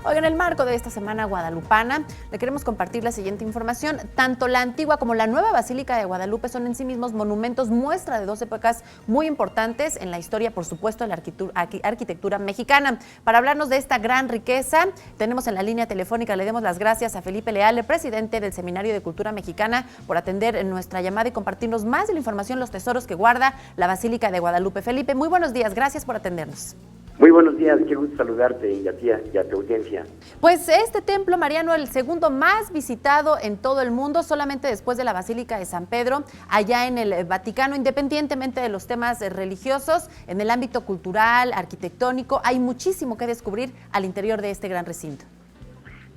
Hoy, en el marco de esta semana guadalupana, le queremos compartir la siguiente información. Tanto la antigua como la nueva Basílica de Guadalupe son en sí mismos monumentos, muestra de dos épocas muy importantes en la historia, por supuesto, de la arquitectura mexicana. Para hablarnos de esta gran riqueza, tenemos en la línea telefónica, le demos las gracias a Felipe Leal, el presidente del Seminario de Cultura Mexicana, por atender nuestra llamada y compartirnos más de la información, los tesoros que guarda la Basílica de Guadalupe. Felipe, muy buenos días, gracias por atendernos. Muy buenos días, qué gusto saludarte y a tu audiencia. Pues este templo mariano, el segundo más visitado en todo el mundo, solamente después de la Basílica de San Pedro, allá en el Vaticano, independientemente de los temas religiosos, en el ámbito cultural, arquitectónico, hay muchísimo que descubrir al interior de este gran recinto.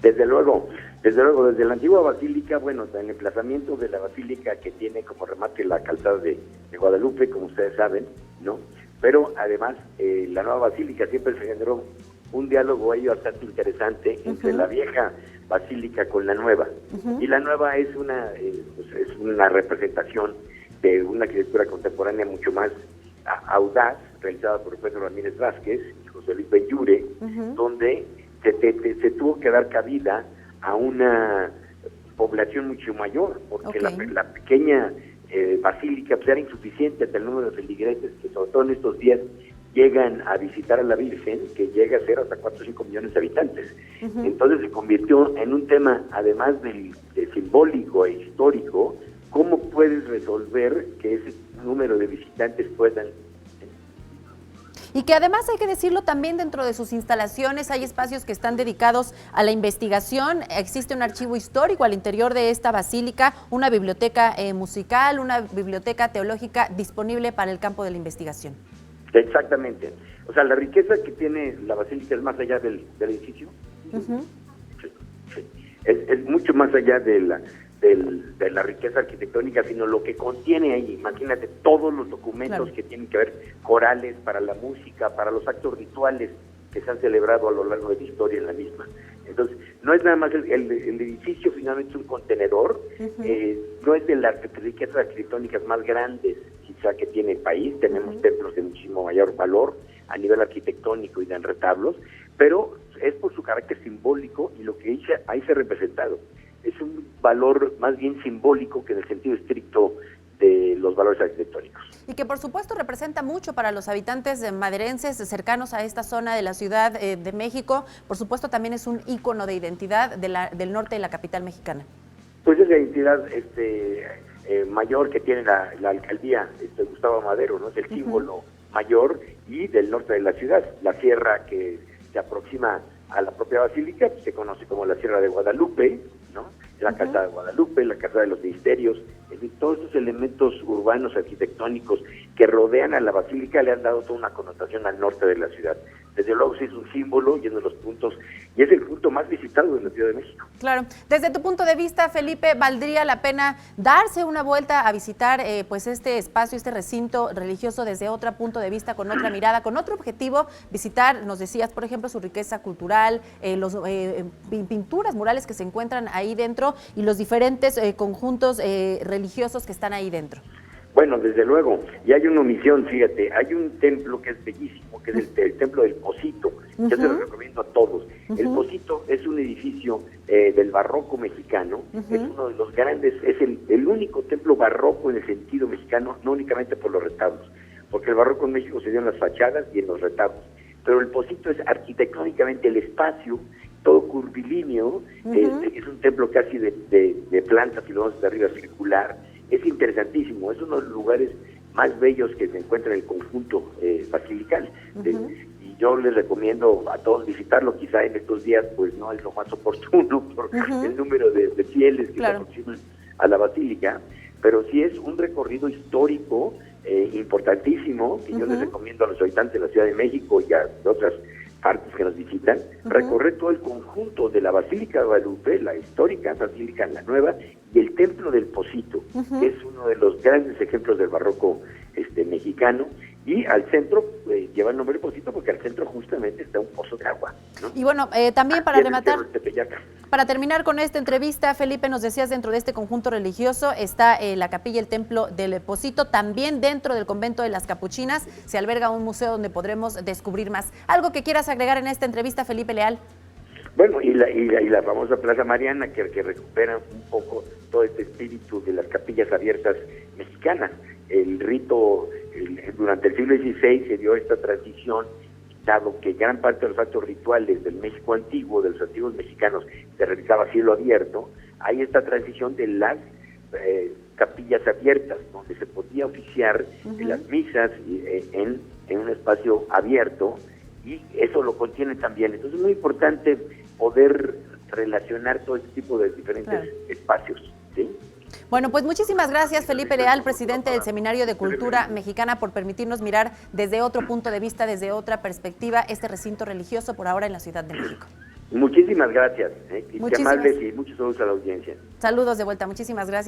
Desde luego, desde la antigua basílica, bueno, en el emplazamiento de la basílica que tiene como remate la calzada de Guadalupe, como ustedes saben, ¿no? Pero además, la nueva basílica siempre se generó un diálogo ahí bastante interesante entre la vieja basílica con la nueva. Y la nueva es una representación de una arquitectura contemporánea mucho más audaz, realizada por Pedro Ramírez Vázquez y José Luis Benlliure, donde se tuvo que dar cabida a una población mucho mayor, porque la pequeña basílica pues era insuficiente ante el número de feligreses que sobre todo en estos días llegan a visitar a la Virgen, que llega a ser hasta 4 o 5 millones de habitantes. Entonces se convirtió en un tema, además de simbólico e histórico, cómo puedes resolver que ese número de visitantes puedan. Y que además, hay que decirlo, también dentro de sus instalaciones hay espacios que están dedicados a la investigación. Existe un archivo histórico al interior de esta basílica, una biblioteca musical, una biblioteca teológica disponible para el campo de la investigación. Exactamente. O sea, la riqueza que tiene la basílica es más allá del edificio. Sí. Es mucho más allá de la riqueza arquitectónica, sino lo que contiene ahí. Imagínate todos los documentos que tienen que ver, corales para la música, para los actos rituales que se han celebrado a lo largo de la historia en la misma. Entonces, no es nada más el edificio, finalmente es un contenedor, no es de las riquezas arquitectónicas más grandes quizá que tiene el país. Tenemos templos de muchísimo mayor valor a nivel arquitectónico y de retablos, pero es por su carácter simbólico y lo que ahí se ha representado. Es un valor más bien simbólico que en el sentido estricto de los valores arquitectónicos. Y que por supuesto representa mucho para los habitantes maderenses cercanos a esta zona de la Ciudad de México. Por supuesto también es un ícono de identidad del norte de la capital mexicana. Pues es la identidad mayor que tiene la alcaldía Gustavo Madero, ¿no? Es el símbolo mayor y del norte de la ciudad. La sierra que se aproxima a la propia basílica se conoce como la Sierra de Guadalupe, ¿no? La Calzada de Guadalupe, la Calzada de los Ministerios, es decir, todos estos elementos urbanos arquitectónicos que rodean a la basílica le han dado toda una connotación al norte de la ciudad. Desde luego sí es un símbolo y uno de los puntos, y es el punto más visitado de la Ciudad de México. Claro. Desde tu punto de vista, Felipe, ¿valdría la pena darse una vuelta a visitar pues este espacio, este recinto religioso desde otro punto de vista, con otra mirada, con otro objetivo? Visitar, nos decías, por ejemplo, su riqueza cultural, los pinturas, murales que se encuentran ahí dentro y los diferentes conjuntos religiosos que están ahí dentro. Bueno, desde luego, y hay una omisión, fíjate, hay un templo que es bellísimo, que es el templo del Pocito. Yo se lo recomiendo a todos. El Pocito es un edificio del barroco mexicano, es uno de los grandes, es el único templo barroco en el sentido mexicano, no únicamente por los retablos, porque el barroco en México se dio en las fachadas y en los retablos, pero el Pocito es arquitectónicamente el espacio, todo curvilíneo, es un templo casi de planta, si lo vamos de arriba, circular. Es interesantísimo, es uno de los lugares más bellos que se encuentra en el conjunto basilical. Y yo les recomiendo a todos visitarlo. Quizá en estos días pues no es lo más oportuno por el número de fieles que se aproximan a la basílica, pero sí es un recorrido histórico importantísimo que yo les recomiendo a los habitantes de la Ciudad de México y a otras partes que nos visitan, recorrer todo el conjunto de la Basílica de Guadalupe, la histórica Basílica, la nueva, y el Templo del Pocito, que es uno de los grandes ejemplos del barroco mexicano, y al centro lleva el nombre de Pocito porque al centro justamente está un pozo de agua, ¿no? Y bueno, también para rematar, para terminar con esta entrevista, Felipe, nos decías, dentro de este conjunto religioso está la capilla, el templo del Pocito. También dentro del convento de las Capuchinas se alberga un museo donde podremos descubrir más. ¿Algo que quieras agregar en esta entrevista, Felipe Leal? Bueno, y la famosa Plaza Mariana, que recupera un poco todo este espíritu de las capillas abiertas mexicanas. El rito, durante el siglo XVI se dio esta transición, dado que gran parte de los actos rituales del México antiguo, de los antiguos mexicanos, se realizaba a cielo abierto. Hay esta transición de las capillas abiertas, donde se podía oficiar las misas en un espacio abierto, y eso lo contiene también. Entonces es muy importante poder relacionar todo este tipo de diferentes espacios, ¿sí? Bueno, pues muchísimas gracias, Felipe Leal, presidente del Seminario de Cultura Mexicana, por permitirnos mirar desde otro punto de vista, desde otra perspectiva, este recinto religioso por ahora en la Ciudad de México. Muchísimas gracias, qué amables, y muchos saludos a la audiencia. Saludos de vuelta, muchísimas gracias.